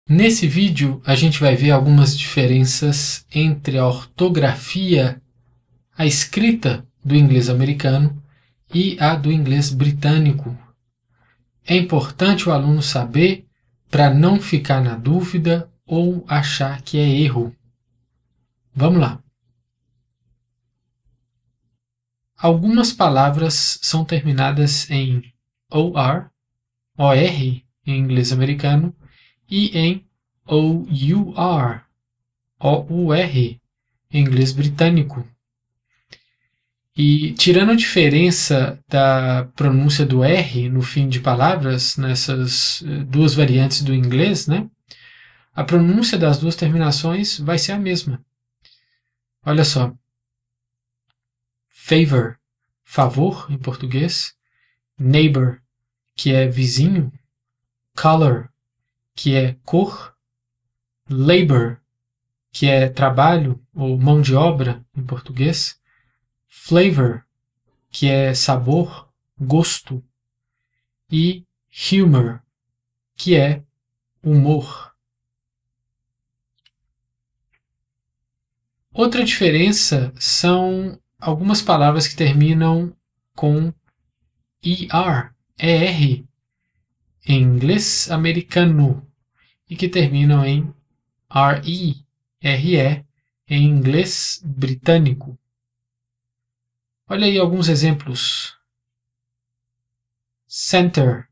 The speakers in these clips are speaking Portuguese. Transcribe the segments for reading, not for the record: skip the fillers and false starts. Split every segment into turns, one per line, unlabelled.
Nesse vídeo, a gente vai ver algumas diferenças entre a ortografia, a escrita do inglês americano e a do inglês britânico. É importante o aluno saber para não ficar na dúvida ou achar que é erro. Vamos lá. Algumas palavras são terminadas em OR, OR em inglês americano, e em OUR, OUR em inglês britânico. E tirando a diferença da pronúncia do R no fim de palavras, nessas duas variantes do inglês, né, a pronúncia das duas terminações vai ser a mesma. Olha só. Favor, favor em português. Neighbor, que é vizinho. Color, que é cor. Labor, que é trabalho ou mão de obra em português. Flavor, que é sabor, gosto. E humor, que é humor. Outra diferença são algumas palavras que terminam com ER, ER, em inglês americano, e que terminam em RE, RE, em inglês britânico. Olha aí alguns exemplos. Center,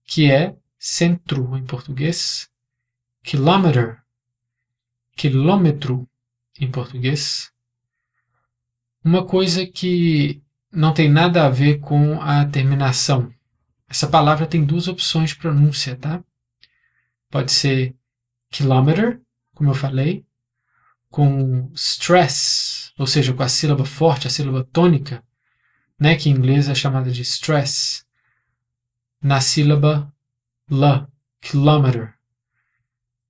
que é centro em português. Kilometer, quilômetro em português. Uma coisa que não tem nada a ver com a terminação. Essa palavra tem duas opções de pronúncia, tá? Pode ser kilometer, como eu falei, com stress, ou seja, com a sílaba forte, a sílaba tônica, né, que em inglês é chamada de stress, na sílaba L, kilometer,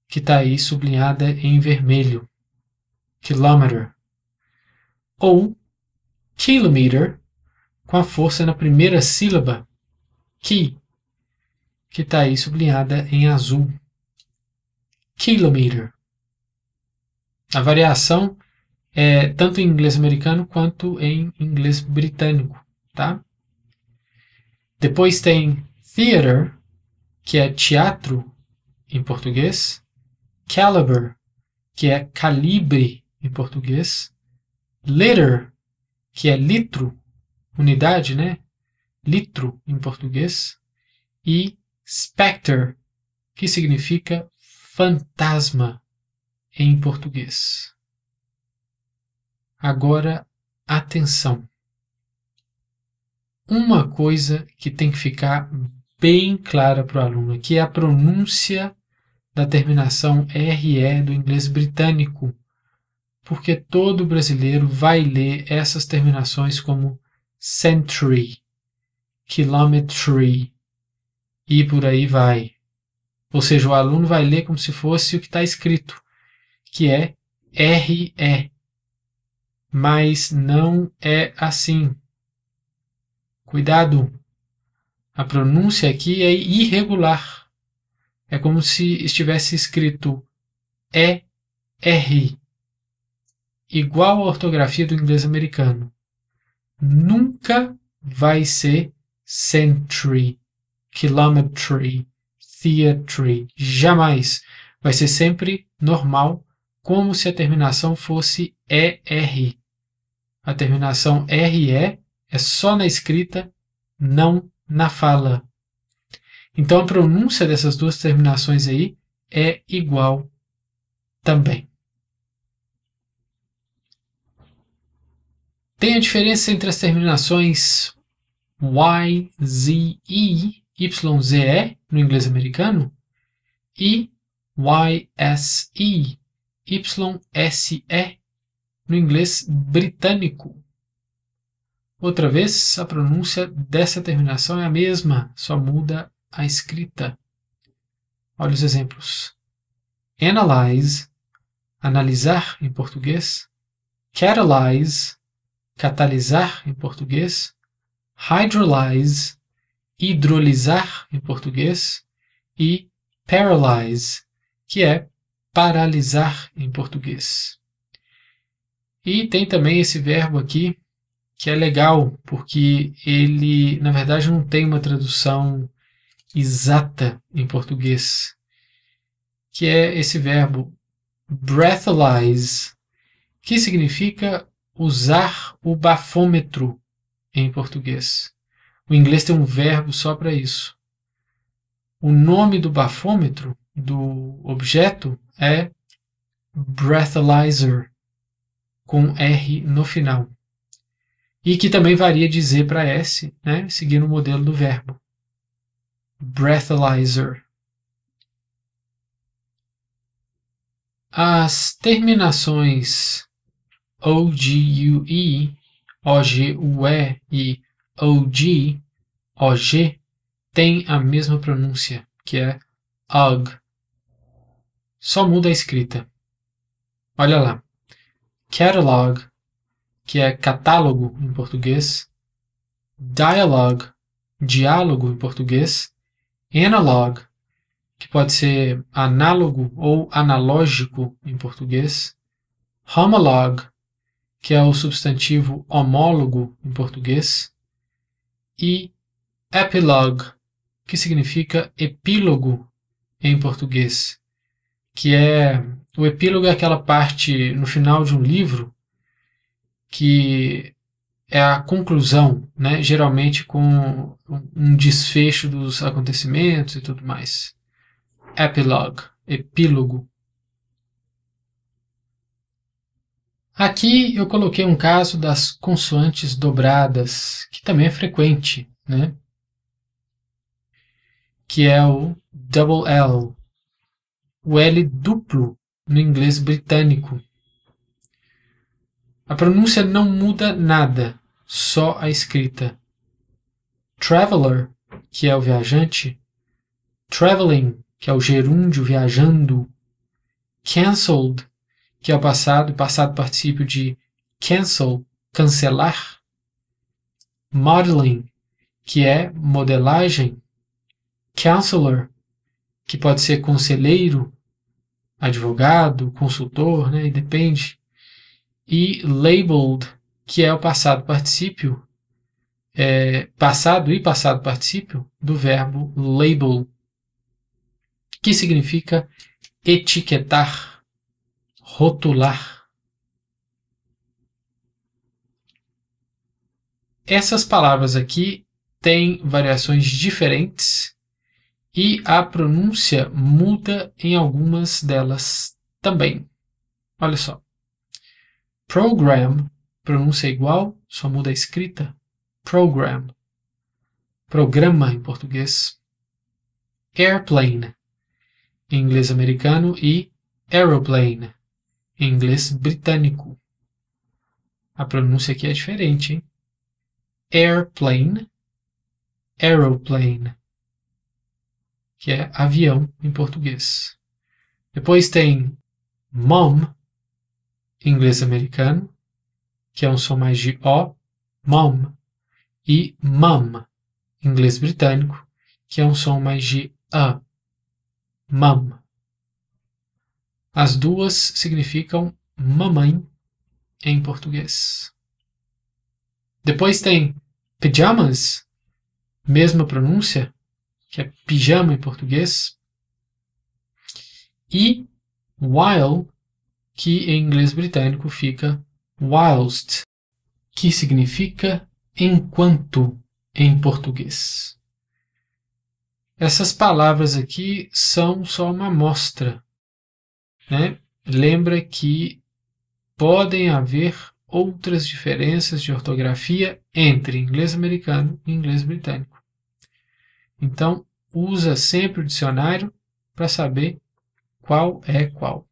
que está aí sublinhada em vermelho. Kilometer. Ou kilometer, com a força na primeira sílaba, ki, que está aí sublinhada em azul. Kilometer. A variação é tanto em inglês americano quanto em inglês britânico, tá? Depois tem theater, que é teatro em português. Caliber, que é calibre em português. Liter, que é litro, unidade, né? Litro em português. E specter, que significa fantasma em português. Agora, atenção. Uma coisa que tem que ficar bem clara para o aluno aqui é a pronúncia da terminação RE do inglês britânico, porque todo brasileiro vai ler essas terminações como century, kilometry e por aí vai. Ou seja, o aluno vai ler como se fosse o que está escrito, que é RE, mas não é assim. Cuidado! A pronúncia aqui é irregular. É como se estivesse escrito ER, igual à ortografia do inglês americano. Nunca vai ser century, kilometry, theatre. Jamais. Vai ser sempre normal, como se a terminação fosse ER. A terminação RE é só na escrita, não na fala. Então a pronúncia dessas duas terminações aí é igual também. Tem a diferença entre as terminações Y, Z, E, Y, Z, E no inglês americano e Y, S, E, Y, S, E no inglês britânico. Outra vez, a pronúncia dessa terminação é a mesma, só muda a escrita. Olha os exemplos. Analyze, analisar em português. Catalyze, catalisar em português. Hydrolyze, hidrolisar em português. E paralyze, que é paralisar em português. E tem também esse verbo aqui, que é legal, porque ele, na verdade, não tem uma tradução exata em português, que é esse verbo breathalyze, que significa usar o bafômetro em português. O inglês tem um verbo só para isso. O nome do bafômetro, do objeto, é breathalyzer, com R no final. E que também varia de Z para S, né, seguindo o modelo do verbo. Breathalyzer. As terminações OGUE, OGUE e OG têm a mesma pronúncia, que é UG. Só muda a escrita. Olha lá. Catalog, que é catálogo em português. Dialogue, diálogo em português. Analog, que pode ser análogo ou analógico em português. Homologue, que é o substantivo homólogo em português. E epilogue, que significa epílogo em português, que é o epílogo é aquela parte no final de um livro que é a conclusão, né? Geralmente com um desfecho dos acontecimentos e tudo mais. Epilogue, epílogo. Aqui eu coloquei um caso das consoantes dobradas, que também é frequente, né? Que é o double L, o L duplo no inglês britânico. A pronúncia não muda nada, só a escrita. Traveler, que é o viajante. Traveling, que é o gerúndio viajando. Cancelled, que é o passado particípio de cancel, cancelar. Modeling, que é modelagem. Counselor, que pode ser conselheiro, advogado, consultor, né? Depende. E labeled, que é o passado particípio, passado e passado particípio do verbo label, que significa etiquetar, rotular. Essas palavras aqui têm variações diferentes e a pronúncia muda em algumas delas também. Olha só. Program, pronúncia igual, só muda a escrita. Program. Programa em português. Airplane, em inglês americano, e aeroplane, em inglês britânico. A pronúncia aqui é diferente, hein? Airplane, aeroplane, que é avião em português. Depois tem mom, em inglês americano, que é um som mais de O, mom, e mum, em inglês britânico, que é um som mais de A, mum. As duas significam mamãe em português. Depois tem pajamas, mesma pronúncia, que é pijama em português, e while, que em inglês britânico fica whilst, que significa enquanto em português. Essas palavras aqui são só uma amostra, né? Lembra que podem haver outras diferenças de ortografia entre inglês americano e inglês britânico. Então, usa sempre o dicionário para saber qual é qual.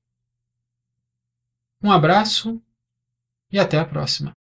Um abraço e até a próxima.